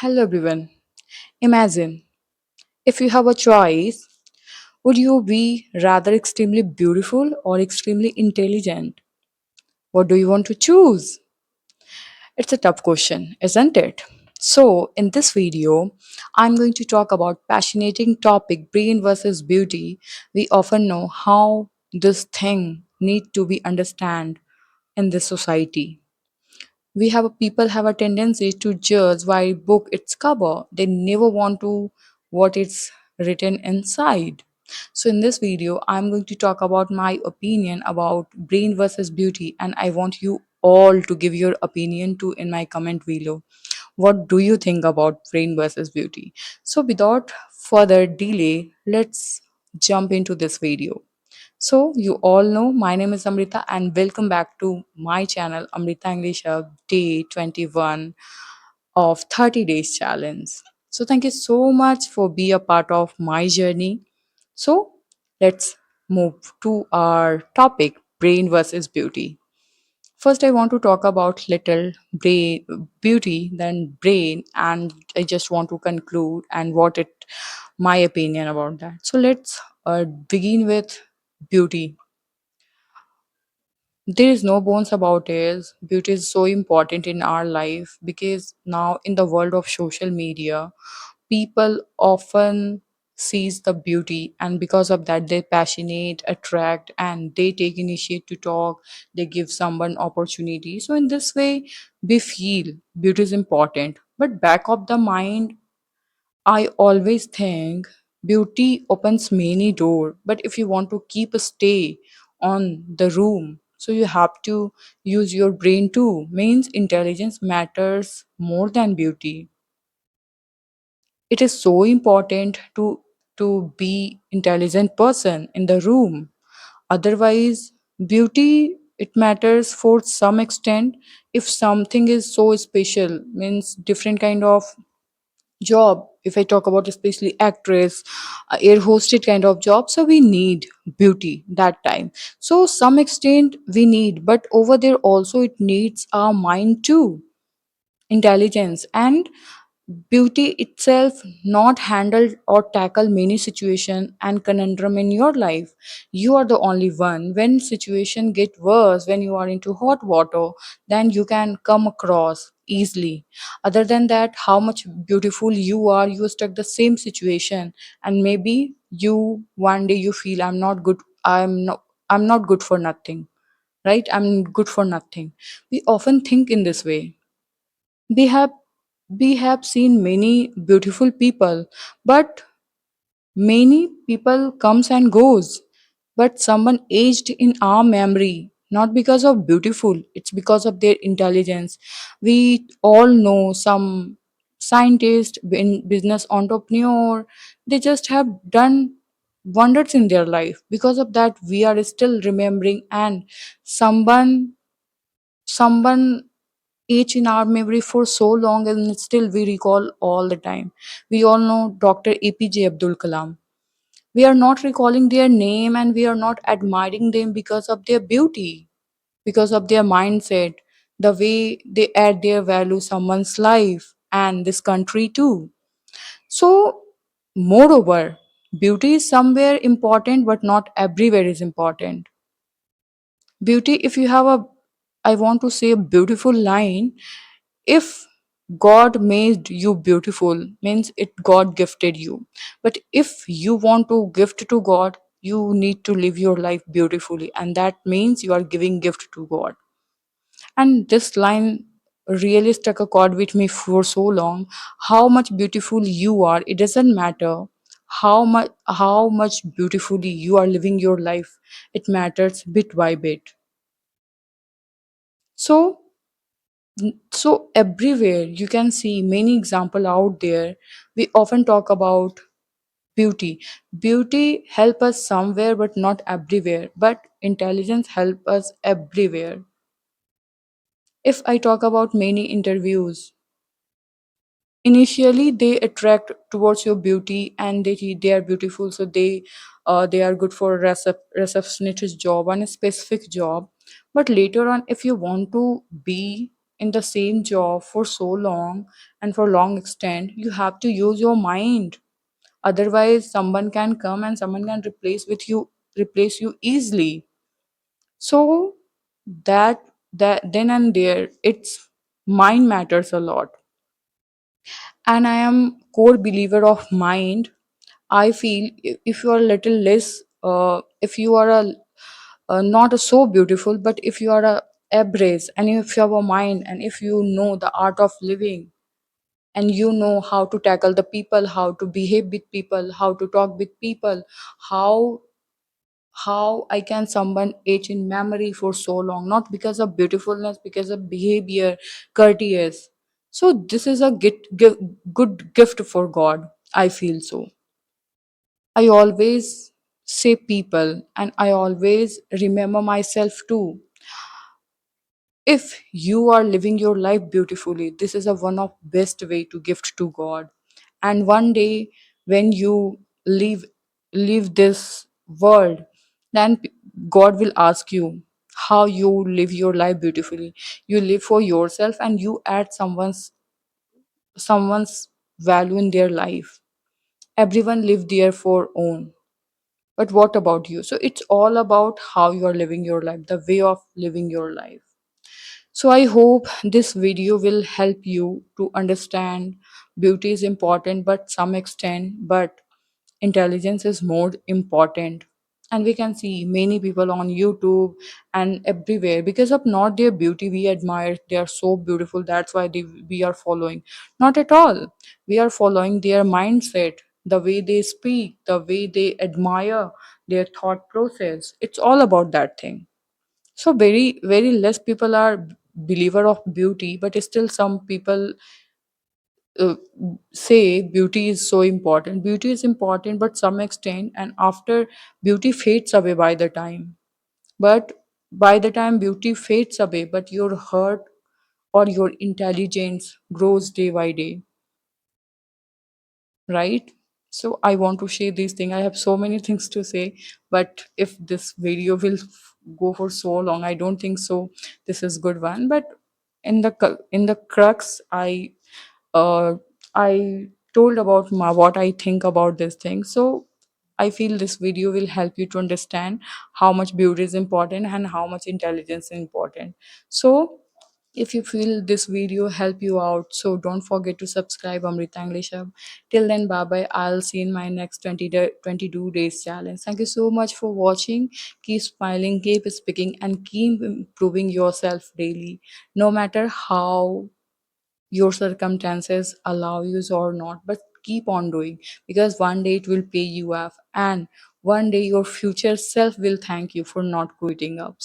Hello everyone. Imagine if you have a choice, would you be rather extremely beautiful or extremely intelligent? What do you want to choose? It's a tough question, isn't it? So, in this video, I'm going to talk about fascinating topic brain versus beauty. We often know how this thing need to be understand in this society. People have a tendency to judge by book its cover. They never want to what it's written inside. So in this video I'm going to talk about my opinion about brain versus beauty, and I want you all to give your opinion too in my comment below. What do you think about brain versus beauty? So without further delay, let's jump into this video. So, you all know my name is Amrita, and welcome back to my channel Amrita English Hub Day 21 of 30 Days Challenge. So, thank you so much for being a part of my journey. So, let's move to our topic brain versus beauty. First, I want to talk about little brain beauty, then brain, and I just want to conclude and what it my opinion about that. So, let's begin with beauty. There is no bones about it. Beauty is so important in our life because now in the world of social media, people often sees the beauty, and because of that they passionate, attract, and they take initiative to talk. They give someone opportunity. So in this way, we feel beauty is important. But back of the mind, I always think beauty opens many doors, but if you want to keep a stay on the room, so you have to use your brain too. Means intelligence matters more than beauty. It is so important to be intelligent person in the room. Otherwise, beauty it matters for some extent. If something is so special, means different kind of job, if I talk about especially actress, air hosted kind of job, so we need beauty that time. So some extent we need, but over there also it needs our mind too, intelligence and beauty itself not handle or tackle many situation and conundrum in your life. You are the only one. When situation get worse, when you are into hot water, then you can come across easily. Other than that, how much beautiful you are, you stuck the same situation, and maybe you one day you feel I'm not good for nothing, right? I'm good for nothing. We often think in this way. We have we have seen many beautiful people, but many people comes and goes, but someone aged in our memory not because of beautiful, it's because of their intelligence. We all know some scientist, business entrepreneur, they just have done wonders in their life. Because of that we are still remembering, and someone age in our memory for so long and still we recall all the time. We all know Dr. APJ Abdul Kalam. We are not recalling their name and we are not admiring them because of their beauty, because of their mindset, the way they add their value someone's life and this country too. So, moreover, beauty is somewhere important but not everywhere is important. Beauty, if you have a, I want to say a beautiful line, if God made you beautiful means it God gifted you, but if you want to gift to God, you need to live your life beautifully, and that means you are giving gift to God. And this line really struck a chord with me for so long. How much beautiful you are, it doesn't matter how much beautifully you are living your life, it matters bit by bit. So so everywhere you can see many example out there. We often talk about beauty. Beauty help us somewhere but not everywhere, but intelligence help us everywhere. If I talk about many interviews, initially they attract towards your beauty and they are beautiful, so they are good for receptionist job and a specific job. But later on, if you want to be in the same job for so long and for long extent, you have to use your mind. Otherwise, someone can come and someone can replace you easily. So that then and there, it's mind matters a lot. And I am core believer of mind. I feel if you are a little less, if you are not a so beautiful, but if you are a average, and if you have a mind, and if you know the art of living, and you know how to tackle the people, how to behave with people, how to talk with people, how I can someone age in memory for so long, not because of beautifulness, because of behavior, courteous. So this is a good gift for God, I feel. So I always say people, and I always remember myself too. If you are living your life beautifully, this is a one of best way to gift to God. And one day when you leave this world, then God will ask you how you live your life beautifully. You live for yourself and you add someone's value in their life. Everyone live their for own, but what about you? So it's all about how you are living your life, the way of living your life. So I hope this video will help you to understand beauty is important, but some extent, but intelligence is more important. And we can see many people on YouTube and everywhere, because of not their beauty we admire, they are so beautiful, that's why we are following. Not at all. We are following their mindset, the way they speak, the way they admire, their thought process. It's all about that thing. So very less people are believer of beauty, but still some people uh, say beauty is so important. Beauty is important, but some extent, and after beauty fades away by the time. But by the time beauty fades away, but your heart or your intelligence grows day by day, right? So I want to share these things. I have so many things to say, but if this video will go for so long, I don't think so this is good one. But in the crux, uh I told about what I think about this thing. So I feel this video will help you to understand how much beauty is important and how much intelligence is important. So if you feel this video help you out, so don't forget to subscribe Amrita English Hub. Till then, bye bye. I'll see you in my next 22 days challenge. Thank you so much for watching. Keep smiling, keep speaking, and keep improving yourself daily, no matter how your circumstances allow you or not, but keep on doing, because one day it will pay you off, and one day your future self will thank you for not quitting up.